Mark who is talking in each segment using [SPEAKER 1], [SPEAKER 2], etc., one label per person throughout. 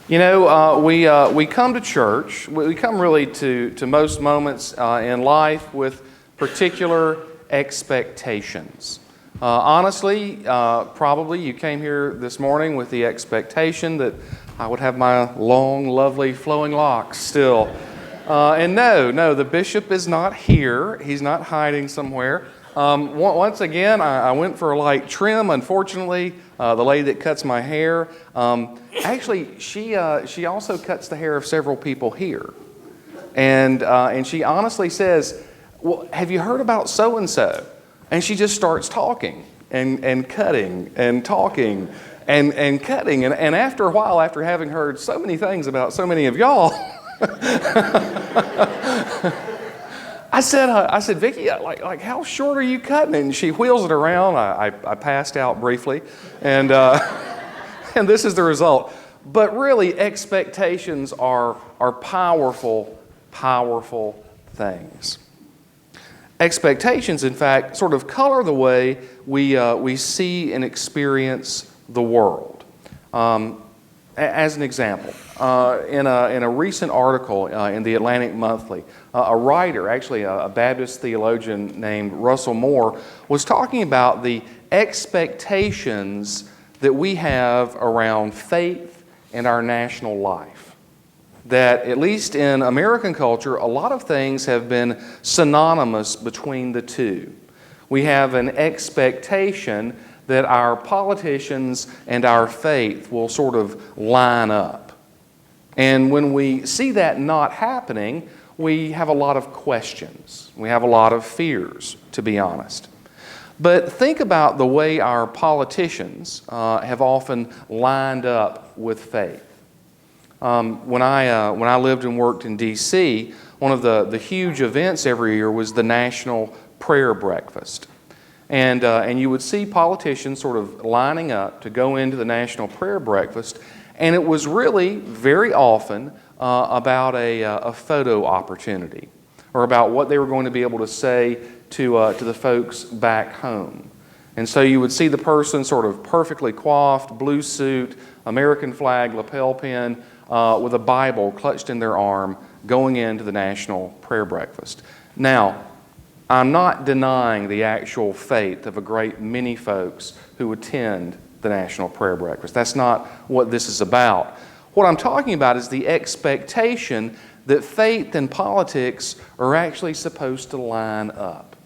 [SPEAKER 1] We come to church. We come really to most moments in life with particular expectations. Honestly, probably you came here this morning with the expectation that I would have my long, lovely, flowing locks still. And no, the bishop is not here. He's not hiding somewhere. Once again, I went for a light trim. Unfortunately, the lady that cuts my hair, actually, she also cuts the hair of several people here. And she honestly says, well, have you heard about so-and-so? And she just starts talking and cutting and talking and cutting. And after a while, after having heard so many things about so many of y'all, I said, Vicki, like how short are you cutting? And she wheels it around. I passed out briefly, and and this is the result. But really, expectations are powerful, powerful things. Expectations, in fact, sort of color the way we see and experience the world. As an example, in a recent article in the Atlantic Monthly, a writer, actually a Baptist theologian named Russell Moore, was talking about the expectations that we have around faith and our national life. That, at least in American culture, a lot of things have been synonymous between the two. We have an expectation that our politicians and our faith will sort of line up. And when we see that not happening, we have a lot of questions. We have a lot of fears, to be honest. But think about the way our politicians have often lined up with faith. When I lived and worked in D.C., one of the huge events every year was the National Prayer Breakfast. And you would see politicians sort of lining up to go into the National Prayer Breakfast, and it was really very often about a photo opportunity or about what they were going to be able to say to the folks back home. And so you would see the person sort of perfectly coiffed, blue suit, American flag, lapel pin, with a Bible clutched in their arm, going into the National Prayer Breakfast. Now, I'm not denying the actual faith of a great many folks who attend the National Prayer Breakfast. That's not what this is about. What I'm talking about is the expectation that faith and politics are actually supposed to line up.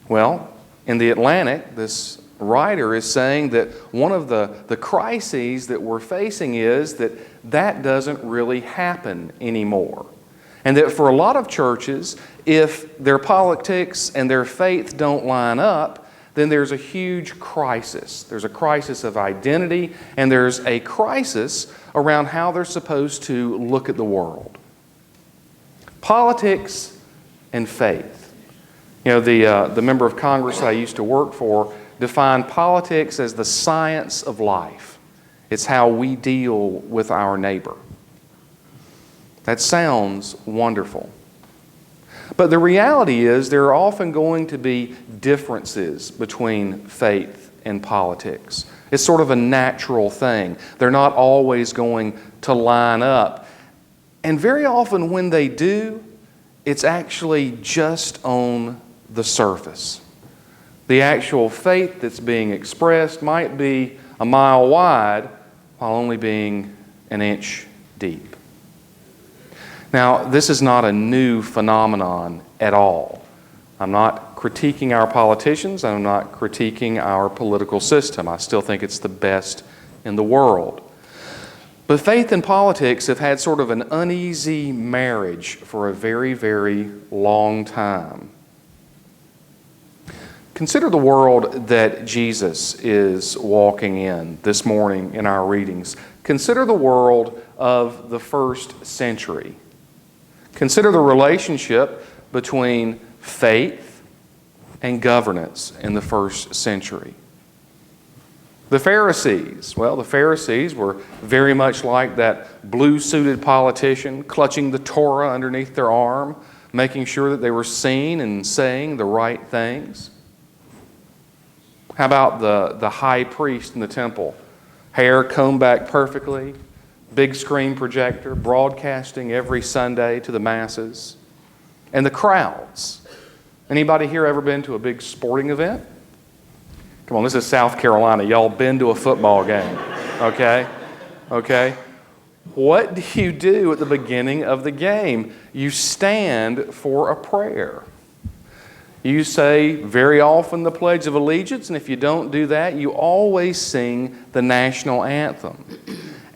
[SPEAKER 1] Well, in the Atlantic, this writer is saying that one of the crises that we're facing is that doesn't really happen anymore. And that for a lot of churches, if their politics and their faith don't line up, then there's a huge crisis. There's a crisis of identity, and there's a crisis around how they're supposed to look at the world. Politics and faith. The member of Congress I used to work for defined politics as the science of life. It's how we deal with our neighbor. That sounds wonderful. But the reality is there are often going to be differences between faith and politics. It's sort of a natural thing. They're not always going to line up. And very often when they do, it's actually just on the surface. The actual faith that's being expressed might be a mile wide while only being an inch deep. Now, this is not a new phenomenon at all. I'm not critiquing our politicians. I'm not critiquing our political system. I still think it's the best in the world. But faith and politics have had sort of an uneasy marriage for a very, very long time. Consider the world that Jesus is walking in this morning in our readings. Consider the world of the first century. Consider the relationship between faith and governance in the first century. The Pharisees were very much like that blue-suited politician clutching the Torah underneath their arm, making sure that they were seen and saying the right things. How about the high priest in the temple? Hair combed back perfectly, big screen projector, broadcasting every Sunday to the masses. And the crowds. Anybody here ever been to a big sporting event? Come on, this is South Carolina. Y'all been to a football game, okay? Okay? What do you do at the beginning of the game? You stand for a prayer. You say very often the Pledge of Allegiance, and if you don't do that, you always sing the national anthem.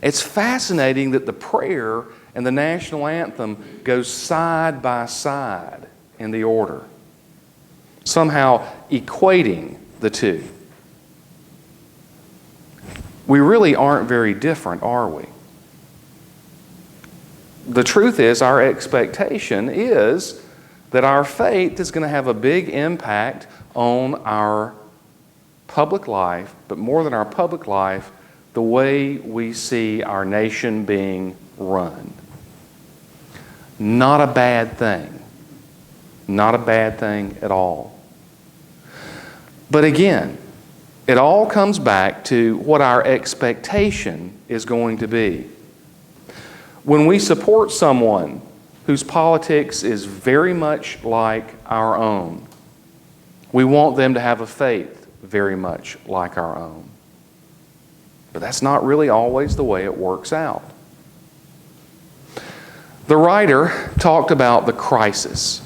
[SPEAKER 1] It's fascinating that the prayer and the national anthem go side by side in the order, somehow equating the two. We really aren't very different, are we? The truth is, our expectation is that our faith is going to have a big impact on our public life, but more than our public life, the way we see our nation being run. Not a bad thing. Not a bad thing at all. But again, it all comes back to what our expectation is going to be. When we support someone whose politics is very much like our own, we want them to have a faith very much like our own. But that's not really always the way it works out. The writer talked about the crisis,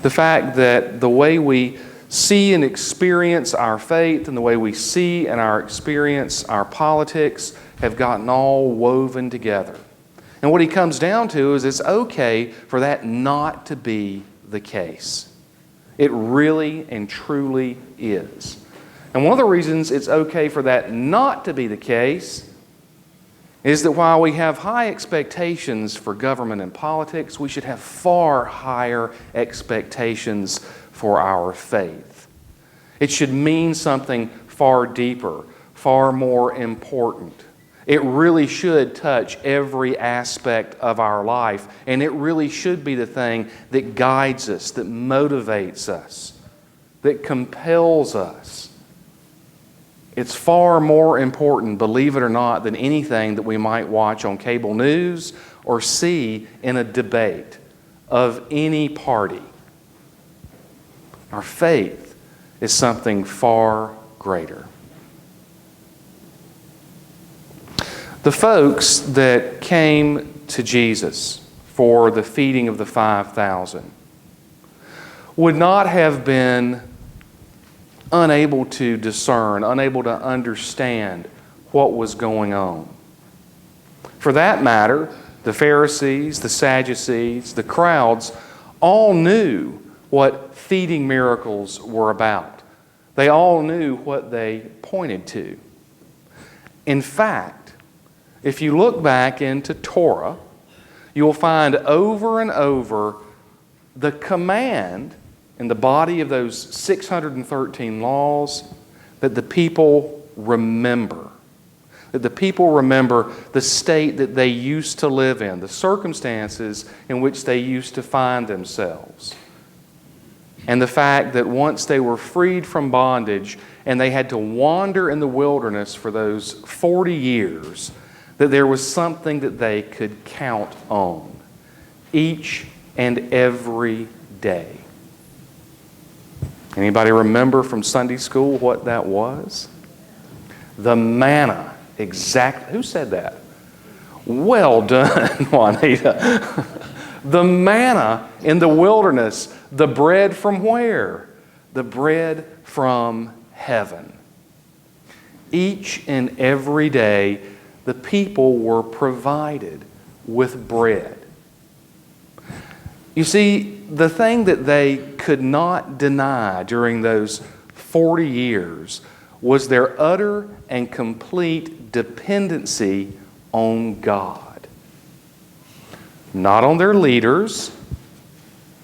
[SPEAKER 1] the fact that the way we see and experience our faith and the way we see and our experience our politics have gotten all woven together. And what he comes down to is it's okay for that not to be the case. It really and truly is. And one of the reasons it's okay for that not to be the case is that while we have high expectations for government and politics, we should have far higher expectations for our faith. It should mean something far deeper, far more important. It really should touch every aspect of our life, and it really should be the thing that guides us, that motivates us, that compels us. It's far more important, believe it or not, than anything that we might watch on cable news or see in a debate of any party. Our faith is something far greater. The folks that came to Jesus for the feeding of the 5,000 would not have been unable to discern, unable to understand what was going on. For that matter, the Pharisees, the Sadducees, the crowds all knew what feeding miracles were about. They all knew what they pointed to. In fact, if you look back into Torah, you'll find over and over the command in the body of those 613 laws that the people remember. That the people remember the state that they used to live in, the circumstances in which they used to find themselves. And the fact that once they were freed from bondage and they had to wander in the wilderness for those 40 years, that there was something that they could count on each and every day. Anybody remember from Sunday school what that was? The manna. Exactly. Who said that? Well done, Juanita. The manna in the wilderness. The bread from where? The bread from heaven. Each and every day, the people were provided with bread. You see, the thing that they could not deny during those 40 years was their utter and complete dependency on God. Not on their leaders,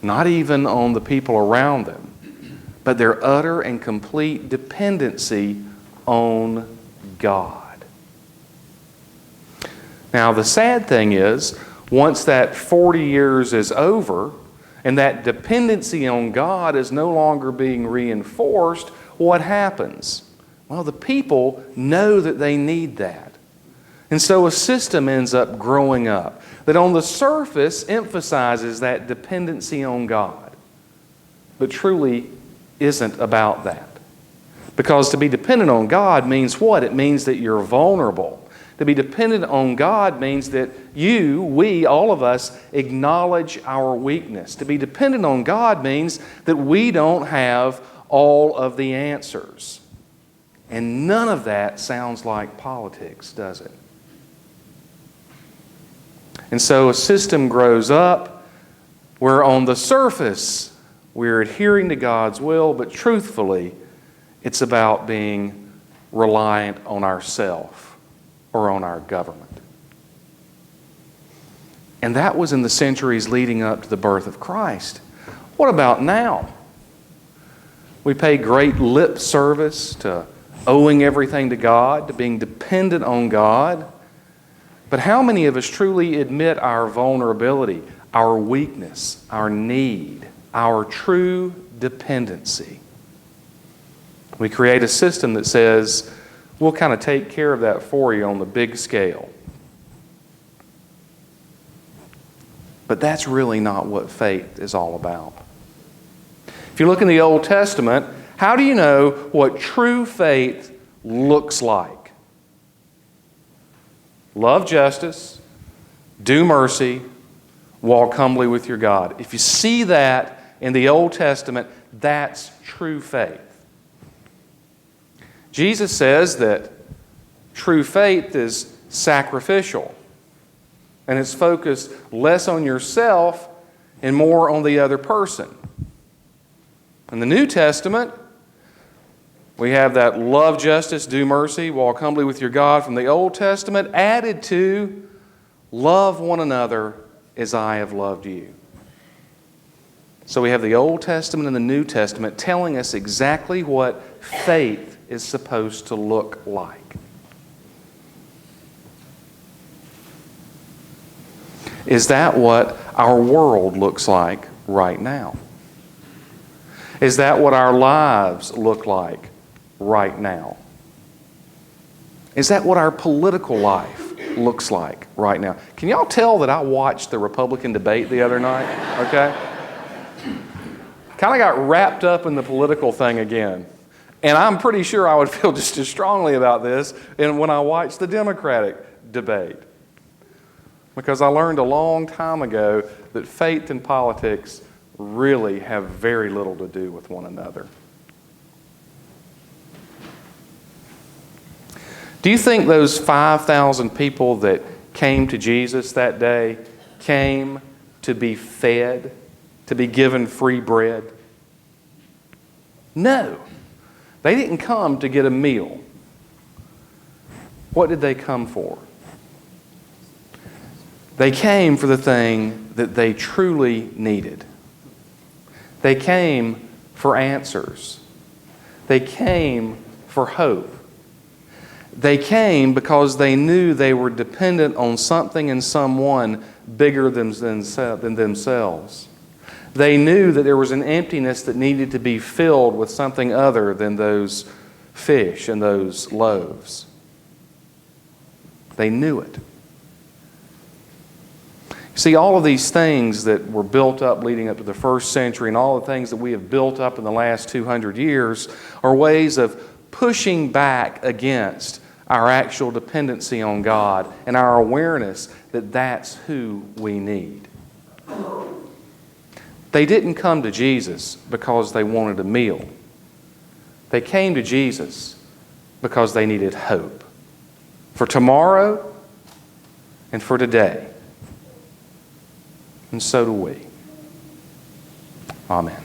[SPEAKER 1] not even on the people around them, but their utter and complete dependency on God. Now, the sad thing is, once that 40 years is over and that dependency on God is no longer being reinforced, what happens? Well, the people know that they need that. And so a system ends up growing up that on the surface emphasizes that dependency on God, but truly isn't about that. Because to be dependent on God means what? It means that you're vulnerable. To be dependent on God means that we, all of us, acknowledge our weakness. To be dependent on God means that we don't have all of the answers. And none of that sounds like politics, does it? And so a system grows up where on the surface we're adhering to God's will, but truthfully it's about being reliant on ourselves or on our government. And that was in the centuries leading up to the birth of Christ. What about now? We pay great lip service to owing everything to God, to being dependent on God. But how many of us truly admit our vulnerability, our weakness, our need, our true dependency? We create a system that says, we'll kind of take care of that for you on the big scale. But that's really not what faith is all about. If you look in the Old Testament, how do you know what true faith looks like? Love justice, do mercy, walk humbly with your God. If you see that in the Old Testament, that's true faith. Jesus says that true faith is sacrificial, and it's focused less on yourself and more on the other person. In the New Testament, we have that love justice, do mercy, walk humbly with your God from the Old Testament, added to love one another as I have loved you. So we have the Old Testament and the New Testament telling us exactly what faith is supposed to look like. Is that what our world looks like right now? Is that what our lives look like right now? Is that what our political life looks like right now? Can y'all tell that I watched the Republican debate the other night? Okay? Kind of got wrapped up in the political thing again. And I'm pretty sure I would feel just as strongly about this when I watched the Democratic debate. Because I learned a long time ago that faith and politics really have very little to do with one another. Do you think those 5,000 people that came to Jesus that day came to be fed, to be given free bread? No. They didn't come to get a meal. What did they come for? They came for the thing that they truly needed. They came for answers. They came for hope. They came because they knew they were dependent on something and someone bigger than themselves. They knew that there was an emptiness that needed to be filled with something other than those fish and those loaves. They knew it. See, all of these things that were built up leading up to the first century and all the things that we have built up in the last 200 years are ways of pushing back against our actual dependency on God and our awareness that that's who we need. They didn't come to Jesus because they wanted a meal. They came to Jesus because they needed hope for tomorrow and for today. And so do we. Amen.